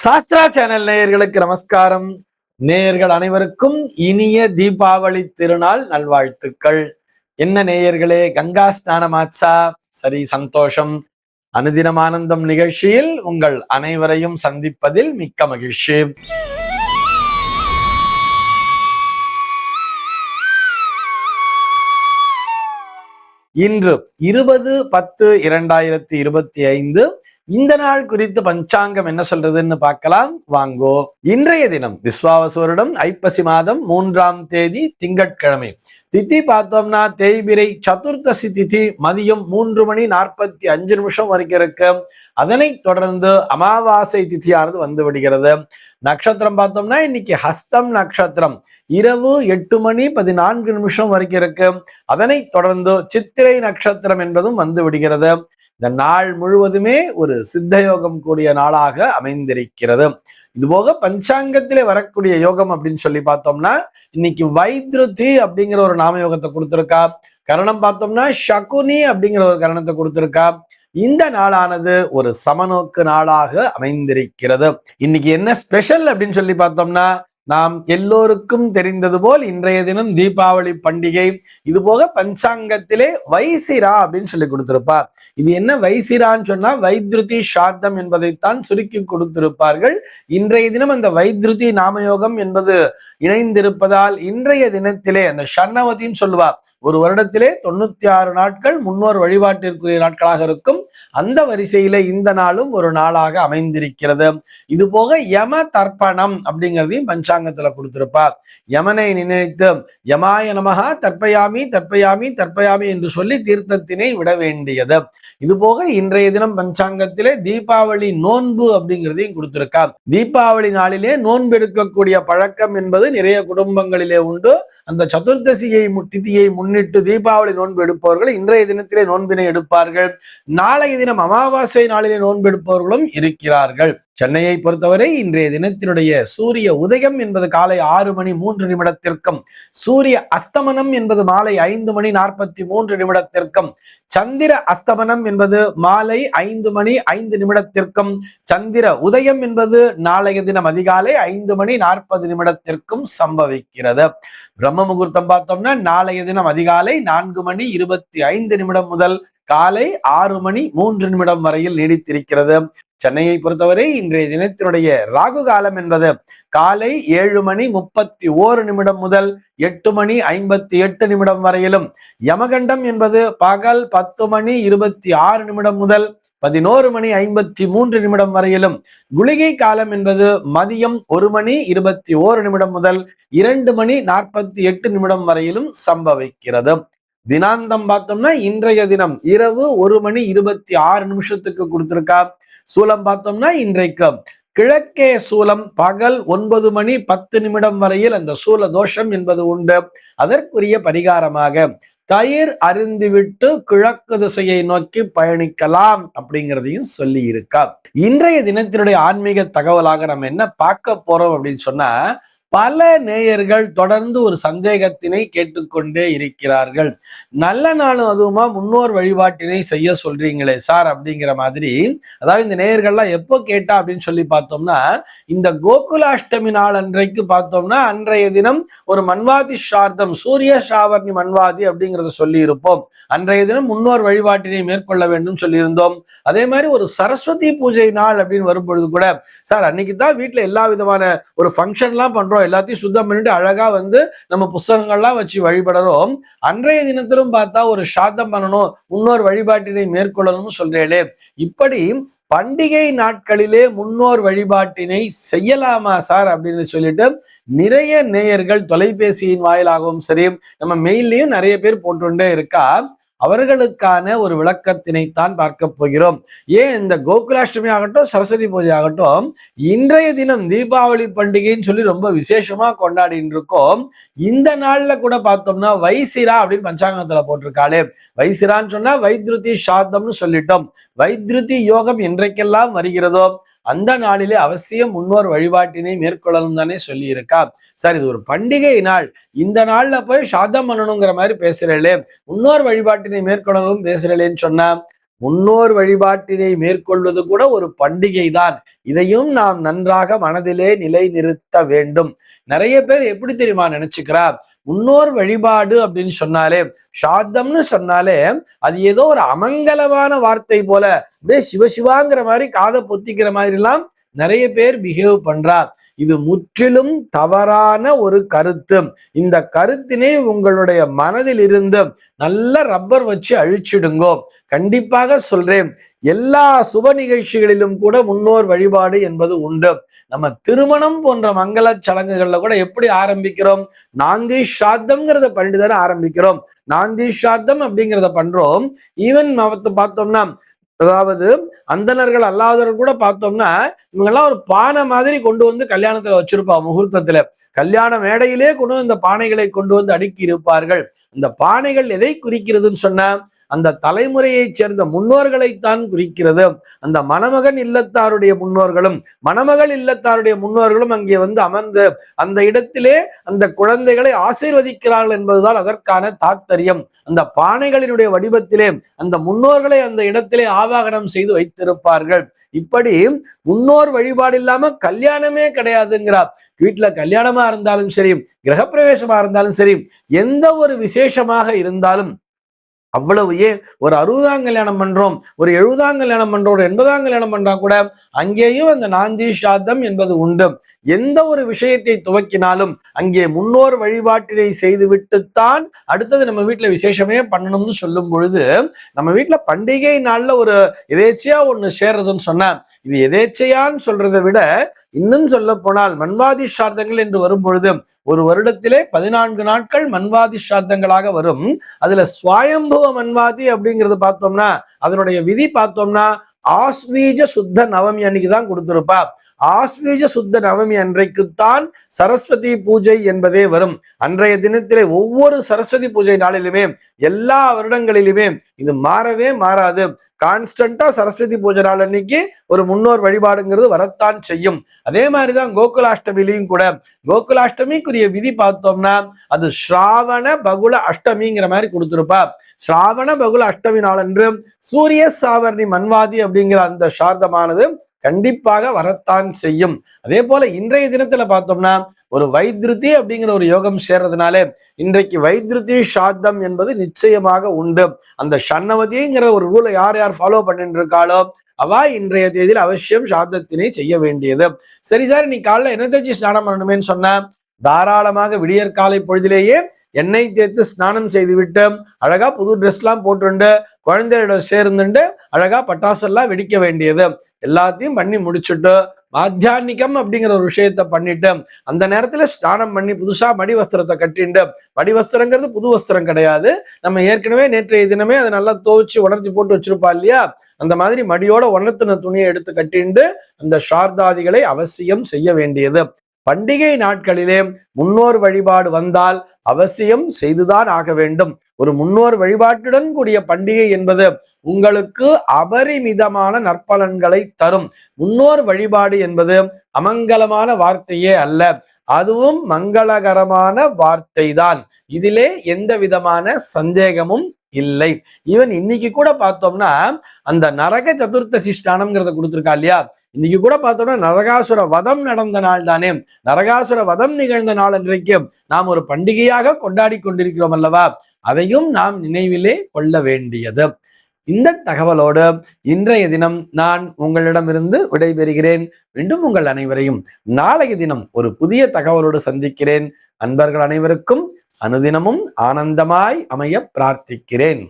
Sastra channel நேயர்களுக்கு நமஸ்காரம். நேயர்கள் அனைவருக்கும் இனிய தீபாவளி திருநாள் நல்வாழ்த்துக்கள். என்ன நேயர்களே, கங்கா ஸ்நானமாச்சா? சரி, சந்தோஷம். அனுதினம் ஆனந்தம் நிகழ்ச்சியில் உங்கள் அனைவரையும் சந்திப்பதில் மிக்க மகிழ்ச்சி. இன்று 20/10/2025 இந்த நாள் குறித்து பஞ்சாங்கம் என்ன சொல்றதுன்னு பார்க்கலாம் வாங்கோ. இன்றைய தினம் விஸ்வாவசு வருடம் ஐப்பசி மாதம் 3ஆம் தேதி திங்கட்கிழமை. திதி பார்த்தோம்னா தேய்பிரை சதுர்த்தசி திதி மதியம் 3:45 வரைக்கும் இருக்கு. அதனைத் தொடர்ந்து அமாவாசை திதியானது வந்து விடுகிறது. நட்சத்திரம் பார்த்தோம்னா இன்னைக்கு ஹஸ்தம் நட்சத்திரம் இரவு 8:14 வரைக்கும் இருக்கு. அதனைத் தொடர்ந்து சித்திரை நட்சத்திரம் என்பதும் வந்து விடுகிறது. இந்த நாள் முழுவதுமே ஒரு சித்தயோகம் கூடிய நாளாக அமைந்திருக்கிறது. இதுபோக பஞ்சாங்கத்திலே வரக்கூடிய யோகம் அப்படின்னு சொல்லி பார்த்தோம்னா இன்னைக்கு வைத்ருதி அப்படிங்கிற ஒரு நாம யோகத்தை கொடுத்திருக்கா. கரணம் பார்த்தோம்னா சகுனி அப்படிங்கிற ஒரு கரணத்தை கொடுத்திருக்கா. இந்த நாளானது ஒரு சமநோக்கு நாளாக அமைந்திருக்கிறது. இன்னைக்கு என்ன ஸ்பெஷல் அப்படின்னு சொல்லி பார்த்தோம்னா, நாம் எல்லோருக்கும் தெரிந்தது போல் இன்றைய தினம் தீபாவளி பண்டிகை. இது போக பஞ்சாங்கத்திலே வைசிரா அப்படின்னு சொல்லி கொடுத்திருப்பார். இது என்ன வைசிரான்னு சொன்னா வைத்ருதி சாத்தம் என்பதைத்தான் சுருக்கி கொடுத்திருப்பார்கள். இன்றைய தினம் அந்த வைத்ருதி நாமயோகம் என்பது இணைந்திருப்பதால் இன்றைய தினத்திலே அந்த ஷண்ணவதின்னு சொல்லுவார். ஒரு வருடத்திலே 96 நாட்கள் முன்னோர் வழிபாட்டிற்குரிய நாட்களாக இருக்கும். அந்த வரிசையில இந்த நாளும் ஒரு நாளாக அமைந்திருக்கிறது. இது போக யம தர்ப்பணம் அப்படிங்கிறதையும் பஞ்சாங்கத்துல கொடுத்திருப்பார். யமனை நினைத்து யமாய நமஹா தர்ப்பயாமி தர்ப்பயாமி தர்ப்பயாமி என்று சொல்லி தீர்த்தத்தினை விட வேண்டியது. இது போக இன்றைய தினம் பஞ்சாங்கத்திலே தீபாவளி நோன்பு அப்படிங்கிறதையும் கொடுத்திருக்கார். தீபாவளி நாளிலே நோன்பு எடுக்கக்கூடிய பழக்கம் என்பது நிறைய குடும்பங்களிலே உண்டு. அந்த சதுர்தசியை திதியை முன்னிட்டு தீபாவளி நோன்பு எடுப்பவர்கள் இன்றைய தினத்திலே நோன்பினை எடுப்பார்கள். நாளைய தினம் அமாவாசை நாளிலே நோன்பு எடுப்பவர்களும் இருக்கிறார்கள். சென்னையை பொறுத்தவரை இன்றைய தினத்தினுடைய சூரிய உதயம் என்பது காலை 6:03 சூரிய அஸ்தமனம் என்பது மாலை 5:43 சந்திர அஸ்தமனம் என்பது மாலை 5:05 சந்திர உதயம் என்பது நாளைய தினம் அதிகாலை 5:40 சம்பவிக்கிறது. பிரம்ம முகூர்த்தம் பார்த்தோம்னா நாளைய தினம் அதிகாலை 4:25 முதல் காலை 6:03 வரையில் நீடித்திருக்கிறது. சென்னையை பொறுத்தவரை இன்றைய தினத்தினுடைய ராகு காலம் என்பது காலை 7:31 முதல் 8:58 வரையிலும், யமகண்டம் என்பது பகல் 10:26 முதல் 11:53 வரையிலும், குளிகை காலம் என்பது மதியம் 1:21 முதல் 2:48 வரையிலும் சம்பவிக்கிறது. தினாந்தம் பார்த்தோம்னா இன்றைய தினம் இரவு 1:26 கொடுத்திருக்கா. சூலம் பார்த்தோம்னா இன்றைக்கு கிழக்கே சூலம் பகல் 9:10 வரையில் அந்த சூல தோஷம் என்பது உண்டு. அதற்குரிய பரிகாரமாக தயிர் அருந்திவிட்டு கிழக்கு திசையை நோக்கி பயணிக்கலாம் அப்படிங்கிறதையும் சொல்லி இருக்கா. இன்றைய தினத்தினுடைய ஆன்மீக தகவலாக நம்ம என்ன பார்க்க போறோம் அப்படின்னு சொன்னா, பல நேயர்கள் தொடர்ந்து ஒரு சந்தேகத்தினை கேட்டுக்கொண்டே இருக்கிறார்கள். நல்ல நாளும் அதுவுமா முன்னோர் வழிபாட்டினை செய்ய சொல்றீங்களே சார் அப்படிங்கிற மாதிரி. அதாவது இந்த நேயர்கள்லாம் எப்போ கேட்டா அப்படின்னு சொல்லி பார்த்தோம்னா, இந்த கோகுலாஷ்டமி நாள் அன்றைக்கு பார்த்தோம்னா அன்றைய தினம் ஒரு மன்வாதி சார்த்தம் சூரிய சாவர்ணி மன்வாதி அப்படிங்கிறத சொல்லி இருப்போம். அன்றைய தினம் முன்னோர் வழிபாட்டினை மேற்கொள்ள வேண்டும் சொல்லியிருந்தோம். அதே மாதிரி ஒரு சரஸ்வதி பூஜை நாள் அப்படின்னு வரும்பொழுது கூட, சார் அன்னைக்கு தான் வீட்டுல எல்லா விதமான ஒரு ஃபங்க்ஷன்லாம் பண்றோம், எல்லாத்தையும் சுத்தம் பண்ணிட்டு அழகா நம்ம புஸ்தகங்கள்லாம் வச்சு வழிபடுறோம். அன்றைய தினத்திலும் பார்த்தா ஒரு சாத்தம் பண்ணணும், முன்னோர் வழிபாட்டினை மேற்கொள்ளணும்னு சொல்றேளே. இப்படி பண்டிகை நாட்களிலே முன்னோர் வழிபாட்டினை செய்யலாமா சார் அப்படின்னு சொல்லிட்டு நிறைய நேயர்கள் தொலைபேசியின் வாயிலாகவும் சரி நம்ம மெயிலையும் நிறைய பேர் போட்டுட்டே இருக்கா. அவர்களுக்கான ஒரு விளக்கத்தினைத்தான் பார்க்க போகிறோம். ஏன் இந்த கோகுலாஷ்டமி ஆகட்டும் சரஸ்வதி பூஜை ஆகட்டும் இன்றைய தினம் தீபாவளி பண்டிகைன்னு சொல்லி ரொம்ப விசேஷமா கொண்டாடிட்டு இருக்கோம். இந்த நாள்ல கூட பார்த்தோம்னா வைசிரா அப்படின்னு பஞ்சாங்கத்துல போட்டிருக்காளே. வைசிரான்னு சொன்னா வைத்ருதி சாத்தம்னு சொல்லிட்டோம். வைத்ருதி யோகம் என்றைக்கெல்லாம் வருகிறதோ அந்த நாளிலே அவசியம் முன்னோர் வழிபாட்டினை மேற்கொள்ளணும் தானே சொல்லி இருக்கா. சார் இது ஒரு பண்டிகை நாள், இந்த நாள்ல போய் சாதம் பண்ணணுங்கிற மாதிரி பேசுறேளே, முன்னோர் வழிபாட்டினை மேற்கொள்ளணும் பேசுறேன்னு சொன்னா முன்னோர் வழிபாட்டினை மேற்கொள்வது கூட ஒரு பண்டிகை தான். இதையும் நாம் நன்றாக மனதிலே நிலை நிறுத்த வேண்டும். நிறைய பேர் எப்படி தெரியுமா நினைச்சுக்கிறார், முன்னோர் வழிபாடு அப்படின்னு சொன்னாலே, சாத்தம்னு சொன்னாலே அது ஏதோ ஒரு அமங்கலமான வார்த்தை போல, அப்படியே சிவசிவாங்கிற மாதிரி காதை பொத்திக்கிற மாதிரி எல்லாம் நிறைய பேர் பிஹேவ் பண்றார். இது முற்றிலும் தவறான ஒரு கருத்து. இந்த கருத்தினை உங்களுடைய மனதில் இருந்து நல்ல ரப்பர் வச்சு அழிச்சிடுங்கோ. கண்டிப்பாக சொல்றேன், எல்லா சுப நிகழ்ச்சிகளிலும் கூட முன்னோர் வழிபாடு என்பது உண்டு. நம்ம திருமணம் போன்ற மங்கள சடங்குகள்ல கூட எப்படி ஆரம்பிக்கிறோம், நாந்தி சாத்தம்ங்கிறத பண்ணிட்டு தானே ஆரம்பிக்கிறோம். நாந்தி சாத்தம் அப்படிங்கிறத பண்றோம். ஈவன் பார்த்தோம்னா, அதாவது அந்தணர்கள் அல்லாதவர்கள் கூட பார்த்தோம்னா, இவங்கெல்லாம் ஒரு பானை மாதிரி கொண்டு வந்து கல்யாணத்துல வச்சிருப்பா. முகூர்த்தத்துல கல்யாண மேடையிலே கொண்டு வந்து இந்த பானைகளை கொண்டு வந்து அடுக்கி இருப்பார்கள். இந்த பானைகள் எதை குறிக்கிறதுன்னு சொன்னா, அந்த தலைமுறையைச் சேர்ந்த முன்னோர்களைத்தான் குறிக்கிறது. அந்த மணமகன் இல்லத்தாருடைய முன்னோர்களும் மணமகள் இல்லத்தாருடைய முன்னோர்களும் அங்கே வந்து அமர்ந்து அந்த இடத்திலே அந்த குழந்தைகளை ஆசீர்வதிக்கிறார்கள் என்பதுதான் அதற்கான தாத்பரியம். அந்த பானைகளினுடைய வடிவத்திலே அந்த முன்னோர்களை அந்த இடத்திலே ஆவாகனம் செய்து வைத்திருப்பார்கள். இப்படி முன்னோர் வழிபாடு இல்லாம கல்யாணமே கிடையாதுங்கிறார். வீட்டுல கல்யாணமா இருந்தாலும் சரி, கிரகப்பிரவேசமா இருந்தாலும் சரி, எந்த ஒரு விசேஷமாக இருந்தாலும் அவ்வளவு ஏன் ஒரு 60ஆம் கல்யாணம் பண்றோம், ஒரு 70ஆம் கல்யாணம் பண்றோம், ஒரு 80ஆம் கல்யாணம் பண்றா கூட அங்கேயும் அந்த நாந்தி சாத்தம் என்பது உண்டு. எந்த ஒரு விஷயத்தை துவக்கினாலும் அங்கே முன்னோர் வழிபாட்டினை செய்துவிட்டுத்தான் அடுத்தது நம்ம வீட்டுல விசேஷமே பண்ணணும்னு சொல்லும் பொழுது, நம்ம வீட்டுல பண்டிகை நாள்ல ஒரு எதேச்சையா ஒண்ணு சேர்றதுன்னு சொன்னா, இது எதேச்சையான்னு சொல்றதை விட இன்னும் சொல்ல போனால் மன்வாதி சார்த்தங்கள் என்று வரும் பொழுது ஒரு வருடத்திலே 14 நாட்கள் மன்வாதி சார்த்தங்களாக வரும். அதுல சுவாயம்புவ மன்வாதி அப்படிங்கிறது பார்த்தோம்னா, அதனுடைய விதி பார்த்தோம்னா ஆஸ்வீஜ சுத்த நவமி அன்னைக்குதான் கொடுத்திருப்பா. ஆஸ்வீஜ சுத்த நவமி அன்றைக்குத்தான் சரஸ்வதி பூஜை என்பதே வரும். அன்றைய தினத்திலே ஒவ்வொரு சரஸ்வதி பூஜை நாளிலுமே எல்லா வருடங்களிலுமே இது மாறவே மாறாது. கான்ஸ்டன்டா சரஸ்வதி பூஜை நாள் அன்னைக்கு ஒரு முன்னோர் வழிபாடுங்கிறது வரத்தான் செய்யும். அதே மாதிரிதான் கோகுலாஷ்டமிலையும் கூட. கோகுலாஷ்டமிக்குரிய விதி பார்த்தோம்னா அது ஸ்ராவண பகுல அஷ்டமிங்கிற மாதிரி கொடுத்திருப்பா. ஸ்ராவண பகுல அஷ்டமி நாளன்று சூரிய சாவர்ணி மன்வாதி அப்படிங்கிற அந்த சார்த்தமானது கண்டிப்பாக வரத்தான் செய்யும். அதே போல இன்றைய தினத்துல பார்த்தோம்னா ஒரு வைத்ருதி அப்படிங்கிற ஒரு யோகம் சேர்றதுனாலே இன்றைக்கு வைத்ருதி சாத்தம் என்பது நிச்சயமாக உண்டு. அந்த ஷண்ணவதிங்கிற ஒரு ரூலை யார் யார் ஃபாலோ பண்ணிட்டு இருக்காளோ அவ இன்றைய தேதியில் அவசியம் சாத்தத்தினை செய்ய வேண்டியது. சரி சார், நீ காலைல என்ன தேய்ச்சி ஸ்நானம் பண்ணணுமேன்னு சொன்ன, தாராளமாக விடியற்காலை பொழுதிலேயே எண்ணெய் தேய்த்து ஸ்நானம் செய்துவிட்டு அழகா புது ட்ரெஸ் எல்லாம் போட்டுண்டு குழந்தையோட சேர்ந்துட்டு அழகா பட்டாசெல்லாம் வெடிக்க வேண்டியது. எல்லாத்தையும் பண்ணி முடிச்சுட்டு மாத்தியானிக்கம் அப்படிங்கிற ஒரு விஷயத்த பண்ணிட்டு அந்த நேரத்துல ஸ்நானம் பண்ணி புதுசா மடி வஸ்திரத்தை கட்டிண்டு, மடி வஸ்திரங்கிறது புது வஸ்திரம் கிடையாது, நம்ம ஏற்கனவே நேற்றைய தினமே அதை நல்லா துவைச்சு உணர்த்தி போட்டு வச்சிருப்பா இல்லையா, அந்த மாதிரி மடியோட உணர்த்தின துணியை எடுத்து கட்டிண்டு அந்த சார்தாதிகளை அவசியம் செய்ய வேண்டியது. பண்டிகை நாட்களிலே முன்னோர் வழிபாடு வந்தால் அவசியம் செய்துதான் ஆக வேண்டும். ஒரு முன்னோர் வழிபாட்டுடன் கூடிய பண்டிகை என்பது உங்களுக்கு அபரிமிதமான நற்பலன்களை தரும். முன்னோர் வழிபாடு என்பது அமங்கலமான வார்த்தையே அல்ல, அதுவும் மங்களகரமான வார்த்தை தான். இதிலே எந்த விதமான சந்தேகமும் இல்லை. ஈவன் இன்னைக்கு கூட பார்த்தோம்னா அந்த நரக சதுர்த்தசி ஸ்நானம்ங்கிறத கொடுத்துருக்கா இல்லையா, இன்னைக்கு கூட பார்த்தோம்னா நரகாசுர வதம் நடந்த நாள் தானே. நரகாசுர வதம் நிகழ்ந்த நாள் அன்றைக்கு நாம் ஒரு பண்டிகையாக கொண்டாடி கொண்டிருக்கிறோம் அல்லவா, அதையும் நாம் நினைவிலே கொள்ள வேண்டியது. இந்த தகவலோடு இன்றைய தினம் நான் உங்களிடமிருந்து விடைபெறுகிறேன். மீண்டும் உங்கள் அனைவரையும் நாளைய தினம் ஒரு புதிய தகவலோடு சந்திக்கிறேன். அன்பர்கள் அனைவருக்கும் அனுதினமும் ஆனந்தமாய் அமைய பிரார்த்திக்கிறேன்.